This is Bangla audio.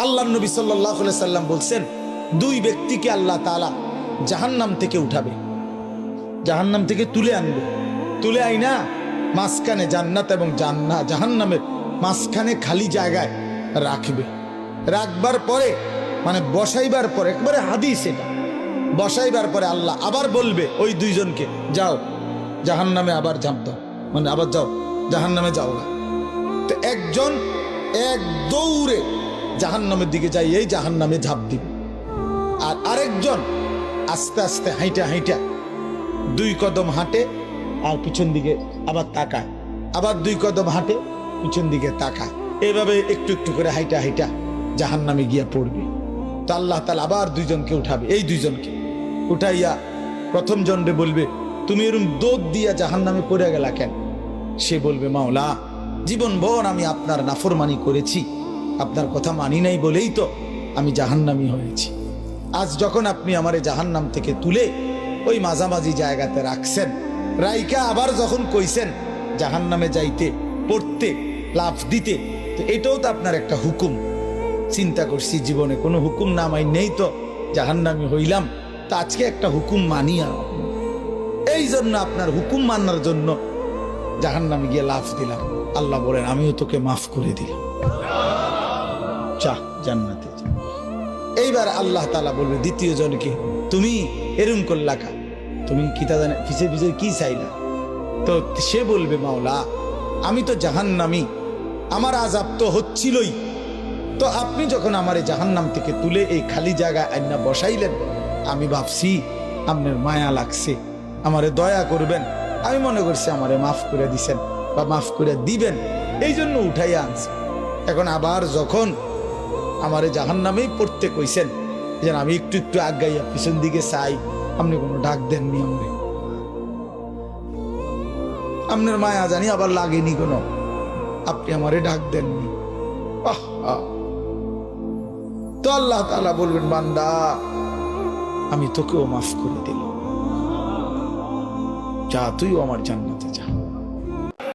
আল্লাহ নবী সাল্লাল্লাহু আলাইহি সাল্লাম বলছেন, দুই ব্যক্তিকে আল্লাহ তাআলা জাহান্নাম থেকে উঠাবে, জাহান্নাম থেকে তুলে আনবে, তুলে আইনা মাঝখানে জান্নাত এবং জাহান্নামের মাঝখানে খালি জায়গায় রাখবে। রাখবার পরে মানে বসাইবার পরে, একবারে হাদিস এটা, বসাইবার পরে আল্লাহ আবার বলবে ওই দুইজনকে, যাও জাহান্নামে আবার ঝাঁপ দাও, মানে আবার যাও জাহান্নামে যাও না। তো একজন এক দৌড়ে জাহান্নামের দিকে যাই, এই জাহান্নামে ঝাঁপ দিবে, আর আরেকজন আস্তে আস্তে হাইটা হাইটা 2 কদম হাঁটে আর পিছন দিকে আবার তাকায়, আবার 2 কদম হাঁটে পিছন দিকে তাকায়, এইভাবে একটু একটু করে হাইটা হাইটা জাহান্নামে গিয়া পড়বে। তো আল্লাহ তাআলা আবার দুইজনকে উঠাবে, এই দুইজনকে উঠাইয়া প্রথম জনরে বলবে, তুমি এরকম দৌড় দিয়া জাহান্নামে পড়ে গেলা কেন? সে বলবে, মাওলা জীবনভর আমি আপনার নাফরমানি করেছি, আপনার কথা মানি নাই বলেই তো আমি জাহান্নামী হয়েছি। আজ যখন আপনি আমারে জাহান্নাম থেকে তুলে ওই মাঝামাঝি জায়গাতে রাখছেন, রাইকা আবার যখন কইছেন জাহান্নামে যাইতে, পড়তে, লাফ দিতে, তো এটাও তো আপনার একটা হুকুম। চিন্তা করছি জীবনে কোনো হুকুম না মাই নেই তো জাহান্নামী হইলাম, তো আজকে একটা হুকুম মানিয়া, এই জন্য আপনার হুকুম মানার জন্য জাহান্নামে গিয়ে লাফ দিলাম। আল্লাহ বলেন, আমিও তোকে মাফ করে দিলাম, যা জান্নাতে যা। এইবার আল্লাহ তাআলা বলবে দ্বিতীয় জনকে, তুমি এরম করলা কা, তুমি কি তা জানে পিছে পিছে কি চাইলা? তো সে বলবে, মাওলা আমি তো জাহান্নামী, আমার আযাব তো হচ্ছিলই, তো আপনি যখন আমারে জাহান্নাম থেকে তুলে এই খালি জায়গায় আইনা বসাইলেন, আমি ভাবছি আপনার মায়া লাগছে, আমারে দয়া করবেন, আমি মনে করছি আমারে মাফ করে দিছেন বা মাফ করে দিবেন, এই জন্য উঠাইয়া আনছি। এখন আবার যখন আমারে জাহান্নামেই পড়তে কইছেন, যেন আমি একটু একটু আগাইয়া পিছন দিকে চাই, আপনি কোনো ডাক দেননি আমারে, আপনার মায়া জানি আবার লাগেনি কোনো, আপনি আমারে ডাক দেননি। তো আল্লাহ তাআলা বলবেন, বান্দা আমি তোকেও মাফ করে দিলাম, যা তুইও আমার জান্নাতে যা।